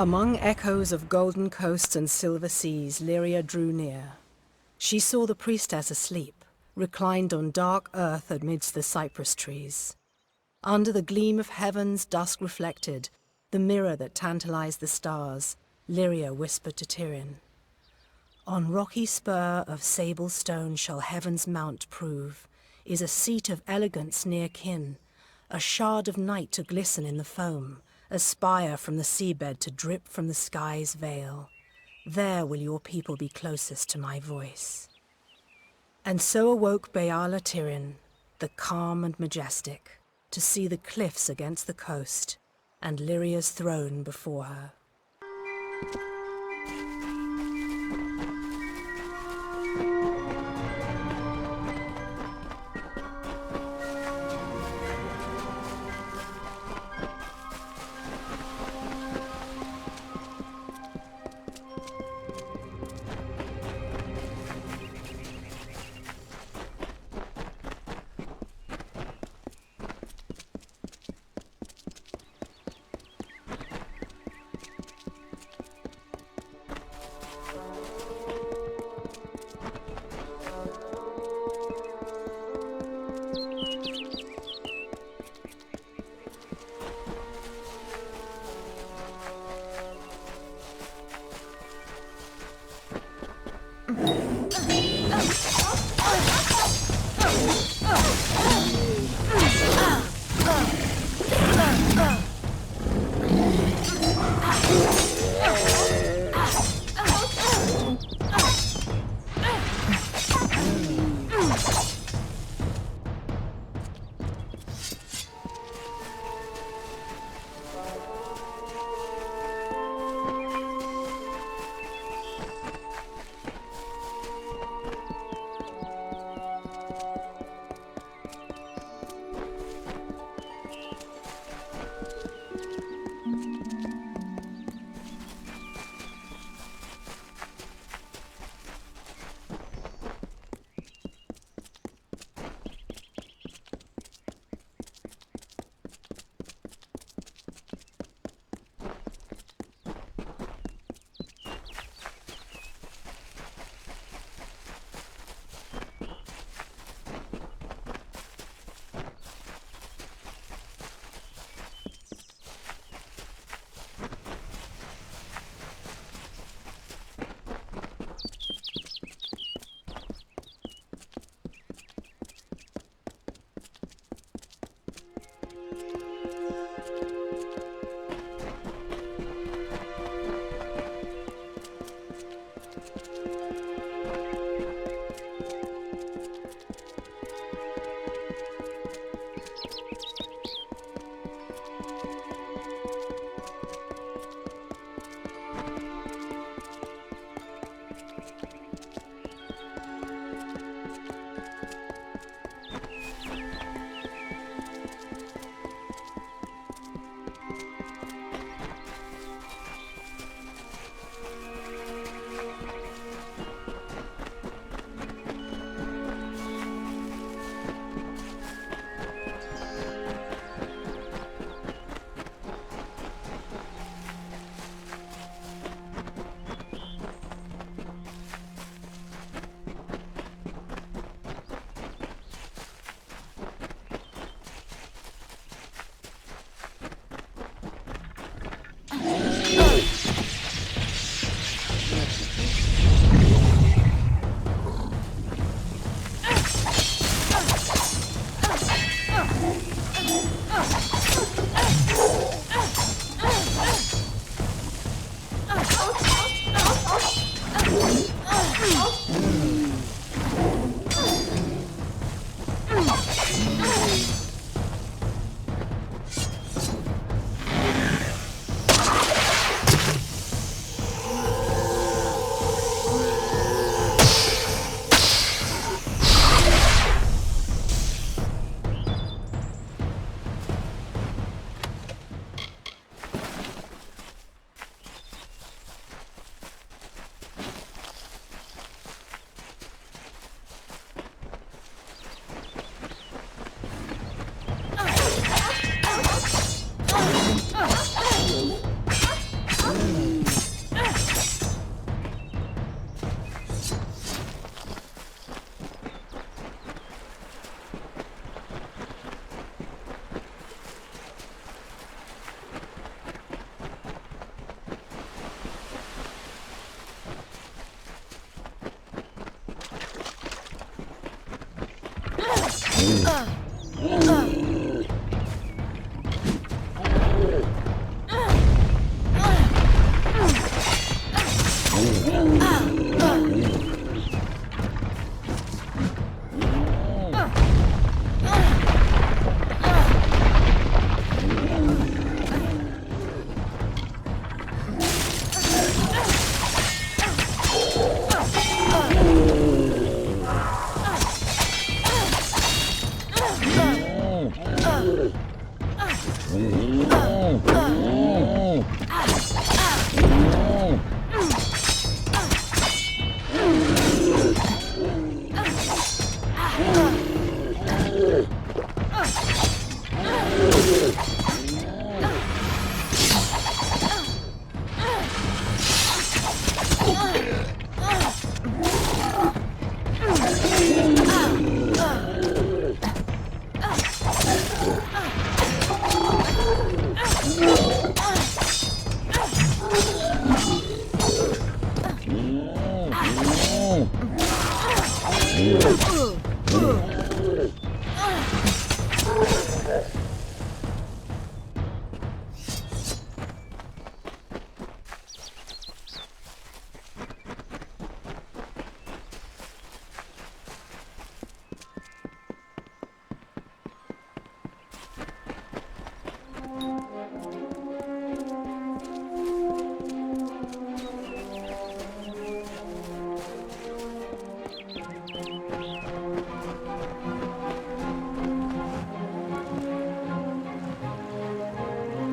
Among echoes of golden coasts and silver seas, Lyria drew near. She saw the priestess asleep, reclined on dark earth amidst the cypress trees. Under the gleam of heaven's dusk reflected, the mirror that tantalized the stars, Lyria whispered to Tyrion, "On rocky spur of sable stone shall heaven's mount prove, is a seat of elegance near kin, a shard of night to glisten in the foam, a spire from the seabed to drip from the sky's veil. There will your people be closest to my voice." And so awoke Beala Tyrion, the calm and majestic, to see the cliffs against the coast, and Lyria's throne before her.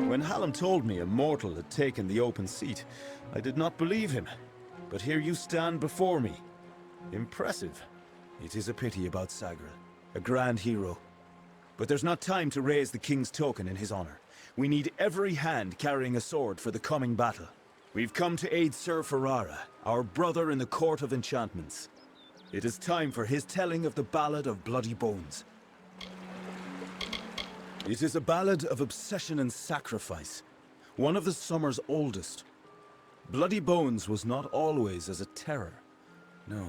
When Hallam told me a mortal had taken the open seat, I did not believe him. But here you stand before me. Impressive. It is a pity about Sagril, a grand hero. But there's not time to raise the king's token in his honor. We need every hand carrying a sword for the coming battle. We've come to aid Sir Ferrara, our brother in the Court of Enchantments. It is time for his telling of the Ballad of Bloody Bones. It is a ballad of obsession and sacrifice, one of the summer's oldest. Bloody Bones was not always as a terror. No,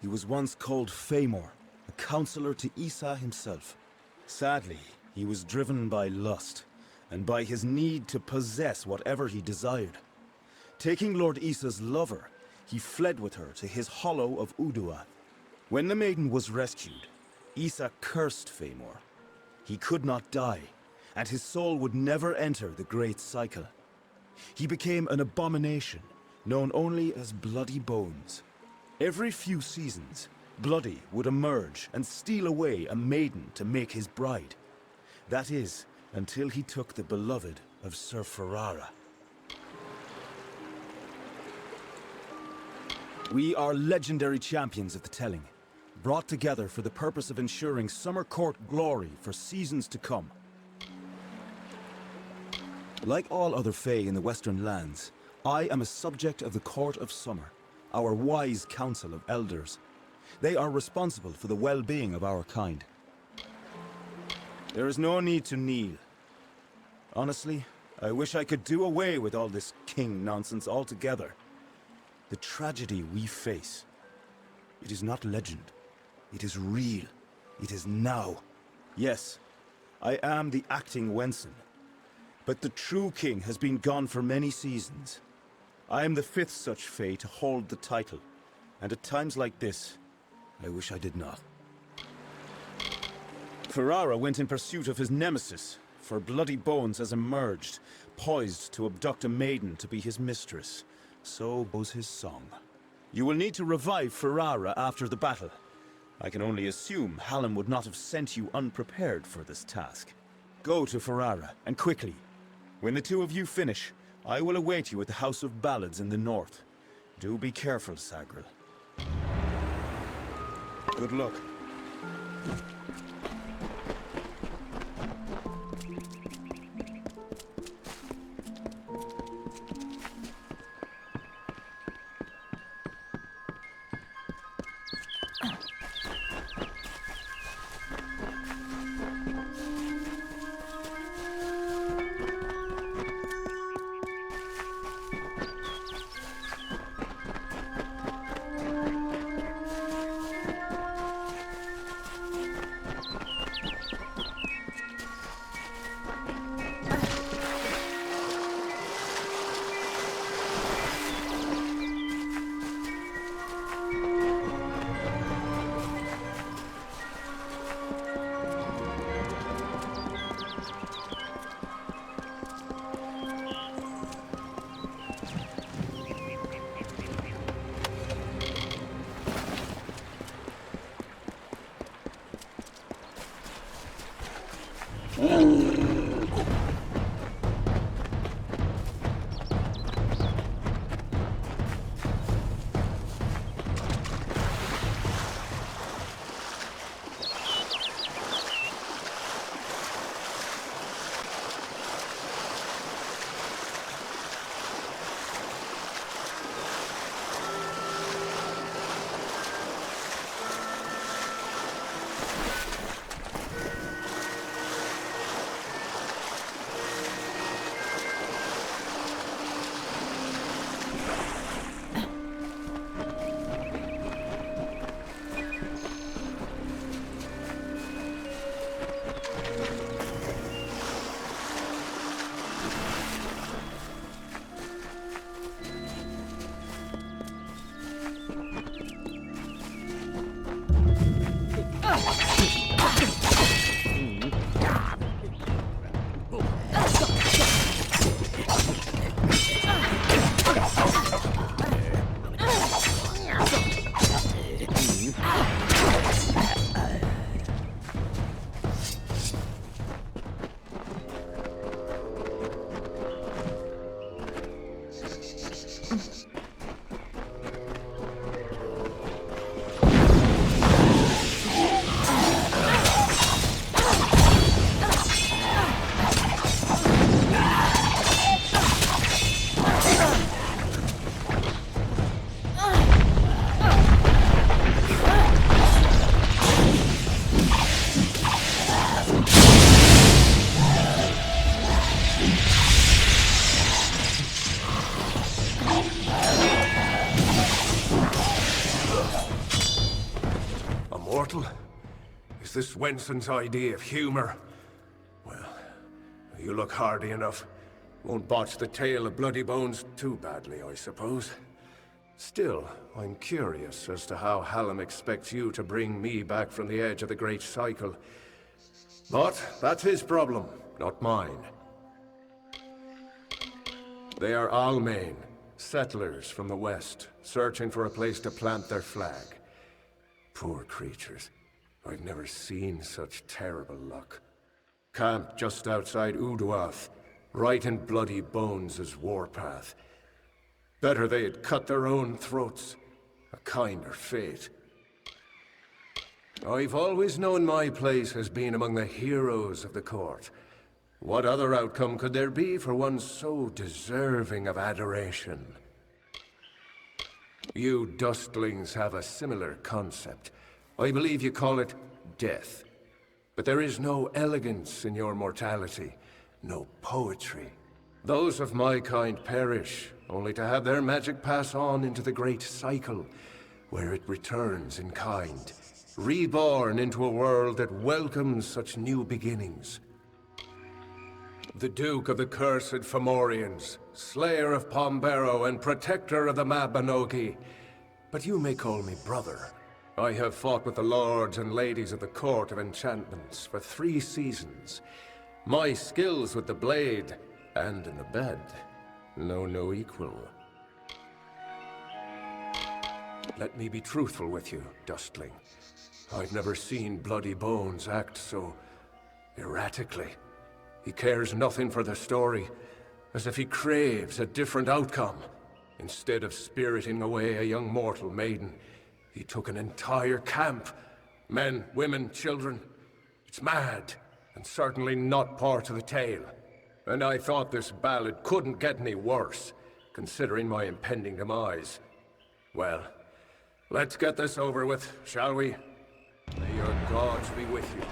he was once called Famor, a counselor to Issa himself. Sadly, he was driven by lust, and by his need to possess whatever he desired. Taking Lord Issa's lover, he fled with her to his hollow of Uduath. When the maiden was rescued, Issa cursed Famor. He could not die, and his soul would never enter the Great Cycle. He became an abomination, known only as Bloody Bones. Every few seasons, Bloody would emerge and steal away a maiden to make his bride. That is, until he took the beloved of Sir Ferrara. We are legendary champions of the telling, brought together for the purpose of ensuring Summer Court glory for seasons to come. Like all other Fae in the Western lands, I am a subject of the Court of Summer, our wise council of elders. They are responsible for the well-being of our kind. There is no need to kneel. Honestly, I wish I could do away with all this king nonsense altogether. The tragedy we face, it is not legend. It is real. It is now. Yes, I am the acting Wenson. But the true king has been gone for many seasons. I am the 5th such Fae to hold the title. And at times like this, I wish I did not. Ferrara went in pursuit of his nemesis, for Bloody Bones has emerged, poised to abduct a maiden to be his mistress. So goes his song. You will need to revive Ferrara after the battle. I can only assume Hallam would not have sent you unprepared for this task. Go to Ferrara, and quickly. When the two of you finish, I will await you at the House of Ballads in the north. Do be careful, Sagril. Good luck. mortal? Is this Wenson's idea of humor? Well, you look hardy enough. Won't botch the tale of Bloody Bones too badly, I suppose. Still, I'm curious as to how Hallam expects you to bring me back from the edge of the Great Cycle. But that's his problem, not mine. They are Almain, settlers from the west, searching for a place to plant their flag. Poor creatures. I've never seen such terrible luck. Camped just outside Uduath, right in Bloody Bones' warpath. Better they had cut their own throats. A kinder fate. I've always known my place has been among the heroes of the court. What other outcome could there be for one so deserving of adoration? You dustlings have a similar concept. I believe you call it death. But there is no elegance in your mortality, no poetry. Those of my kind perish, only to have their magic pass on into the Great Cycle, where it returns in kind, reborn into a world that welcomes such new beginnings. The Duke of the Cursed Fomorians, Slayer of Pombero and Protector of the Mabinogi. But you may call me brother. I have fought with the lords and ladies of the Court of Enchantments for 3 seasons. My skills with the blade, and in the bed, know no equal. Let me be truthful with you, Dustling. I've never seen Bloody Bones act so erratically. He cares nothing for the story, as if he craves a different outcome. Instead of spiriting away a young mortal maiden, he took an entire camp. Men, women, children. It's mad, and certainly not part of the tale. And I thought this ballad couldn't get any worse, considering my impending demise. Well, let's get this over with, shall we? May your gods be with you.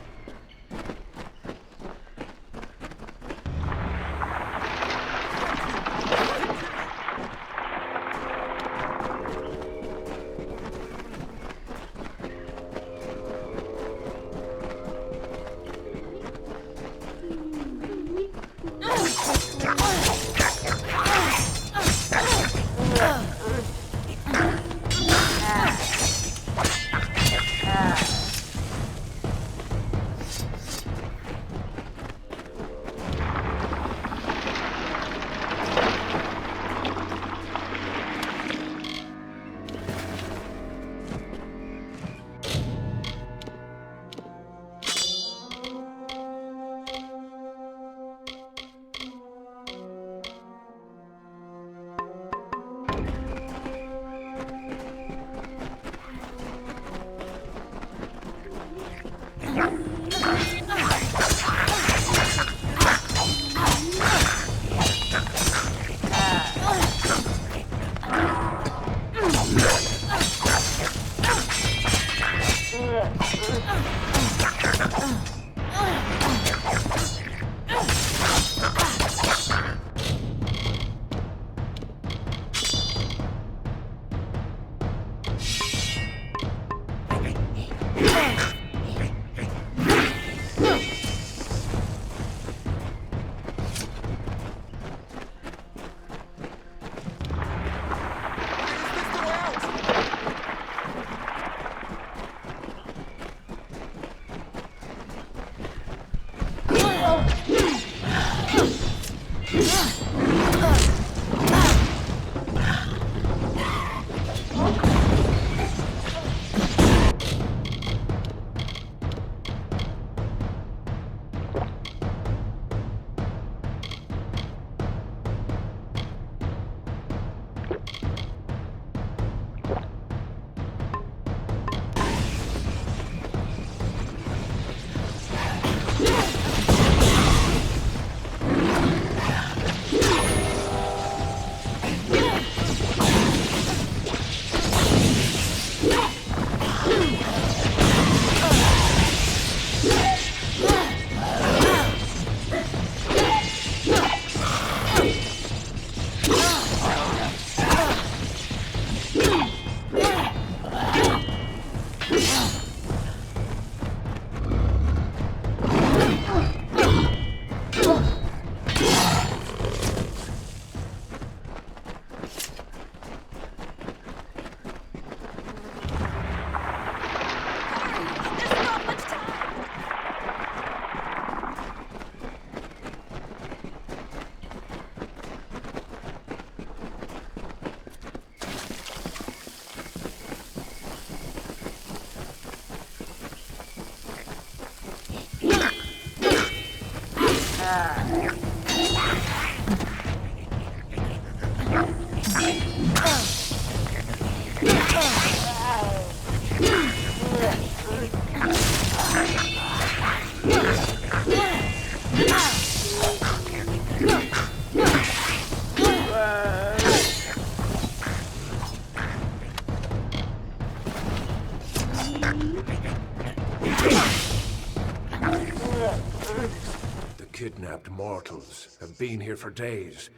The kidnapped mortals have been here for days.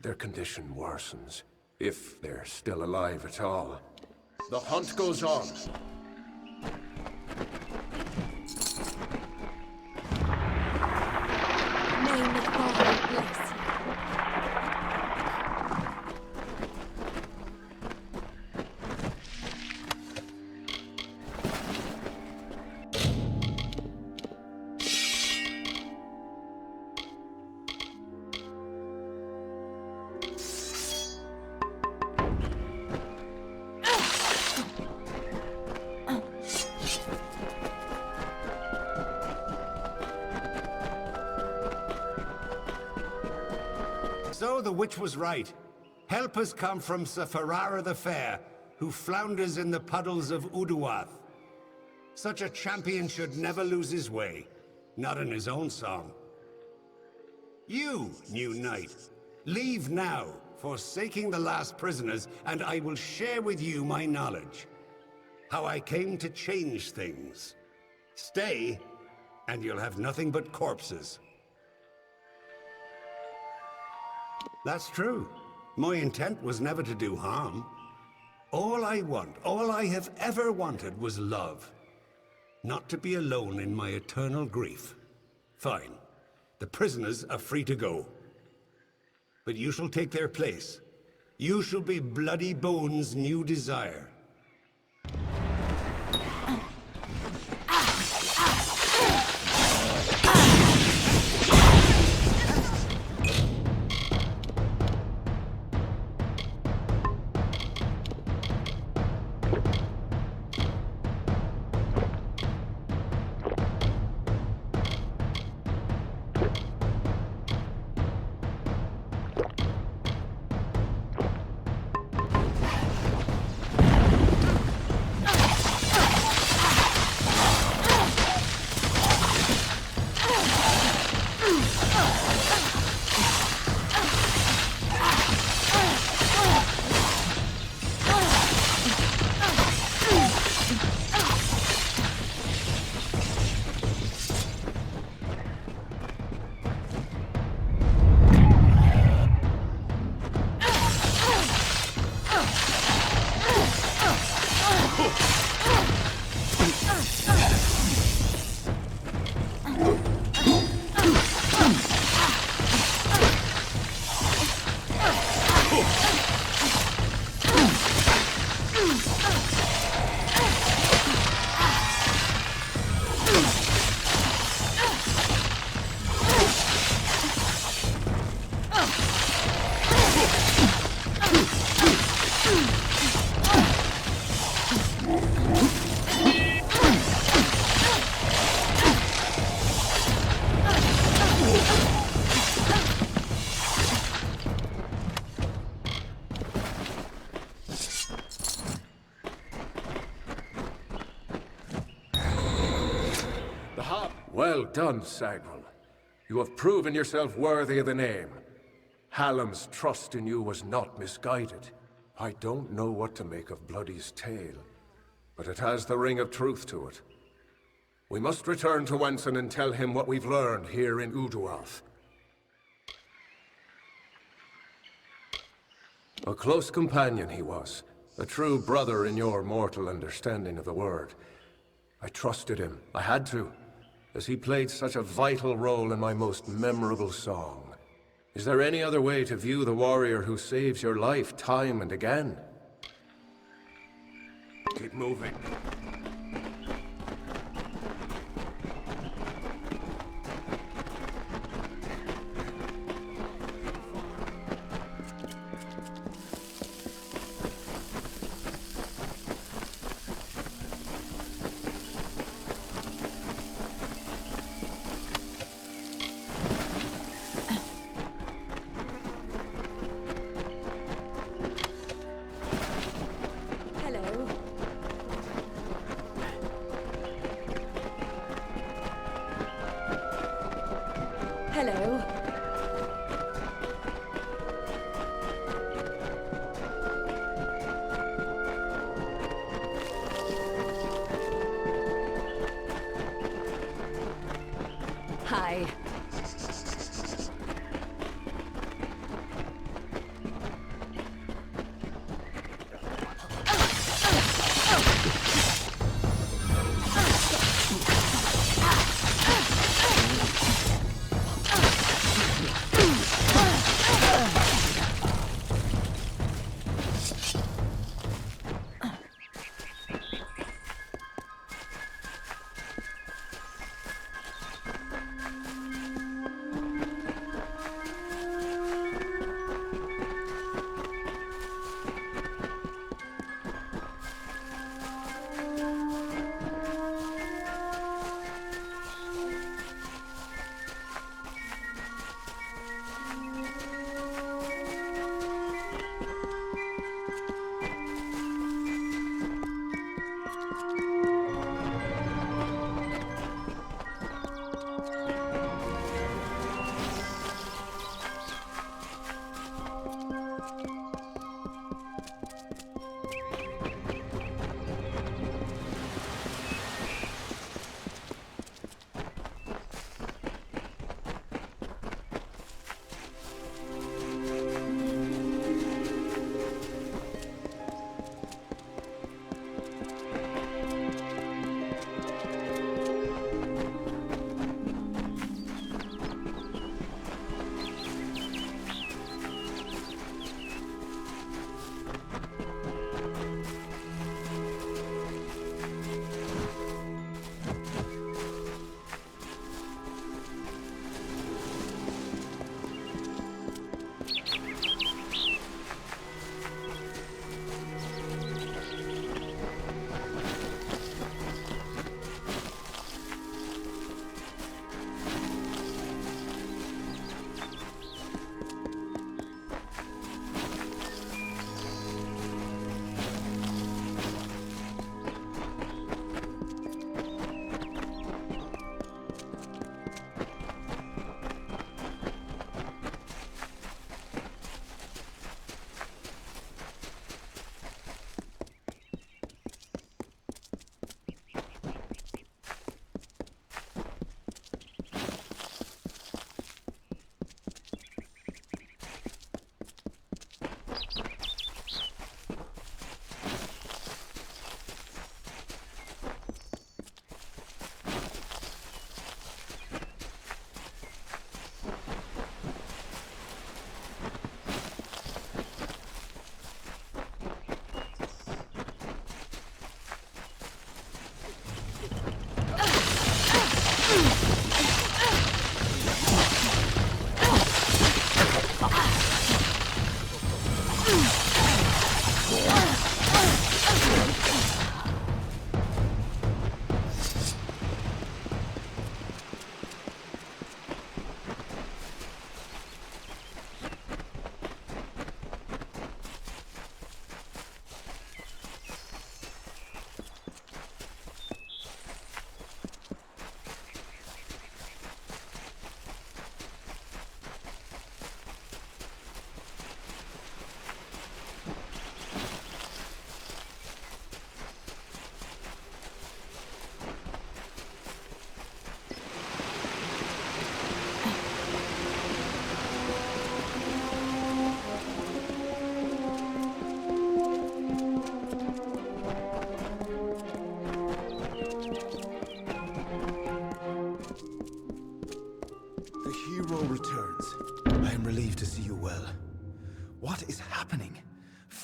Their condition worsens, if they're still alive at all. The hunt goes on. May the Father bless you. So the witch was right. Help has come from Safarara the Fair, who flounders in the puddles of Uduath. Such a champion should never lose his way, not in his own song. You, new knight, leave now, forsaking the last prisoners, and I will share with you my knowledge. How I came to change things. Stay, and you'll have nothing but corpses. That's true. My intent was never to do harm. All I want, all I have ever wanted was love. Not to be alone in my eternal grief. Fine. The prisoners are free to go. But you shall take their place. You shall be Bloody Bones' new desire. Well done, Sagrel. You have proven yourself worthy of the name. Hallam's trust in you was not misguided. I don't know what to make of Bloody's tale, but it has the ring of truth to it. We must return to Wenson and tell him what we've learned here in Uduath. A close companion he was, a true brother in your mortal understanding of the word. I trusted him, I had to, as he played such a vital role in my most memorable song. Is there any other way to view the warrior who saves your life time and again? Keep moving. die.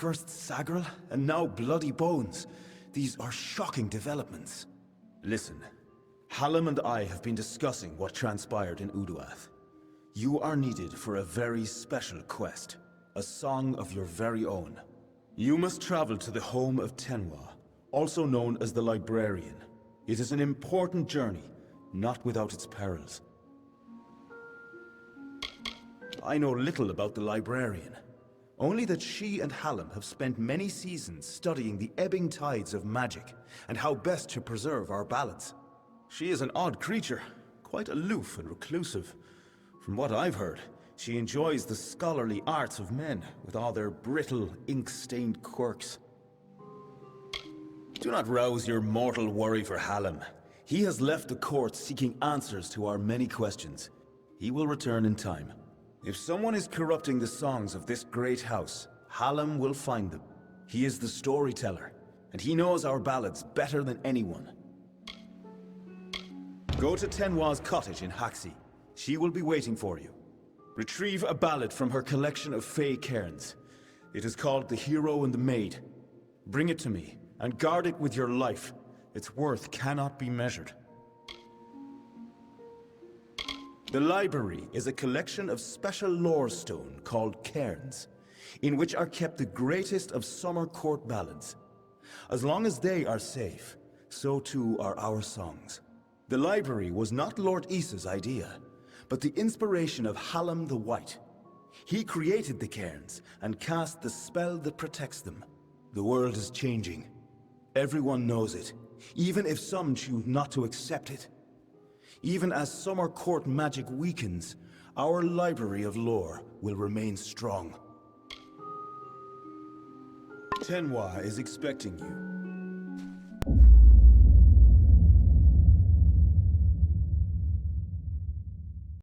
First Sagril, and now Bloody Bones. These are shocking developments. Listen, Hallam and I have been discussing what transpired in Uduath. You are needed for a very special quest, a song of your very own. You must travel to the home of Tenwa, also known as the Librarian. It is an important journey, not without its perils. I know little about the Librarian. Only that she and Hallam have spent many seasons studying the ebbing tides of magic and how best to preserve our balance. She is an odd creature, quite aloof and reclusive. From what I've heard, she enjoys the scholarly arts of men with all their brittle, ink-stained quirks. Do not rouse your mortal worry for Hallam. He has left the court seeking answers to our many questions. He will return in time. If someone is corrupting the songs of this great house, Hallam will find them. He is the storyteller, and he knows our ballads better than anyone. Go to Tenwa's cottage in Haxi. She will be waiting for you. Retrieve a ballad from her collection of fey cairns. It is called The Hero and the Maid. Bring it to me, and guard it with your life. Its worth cannot be measured. The library is a collection of special lore stone called cairns, in which are kept the greatest of summer court ballads. As long as they are safe, so too are our songs. The library was not Lord Issa's idea, but the inspiration of Hallam the White. He created the cairns and cast the spell that protects them. The world is changing. Everyone knows it, even if some choose not to accept it. Even as summer court magic weakens, our library of lore will remain strong. Tenwa is expecting you.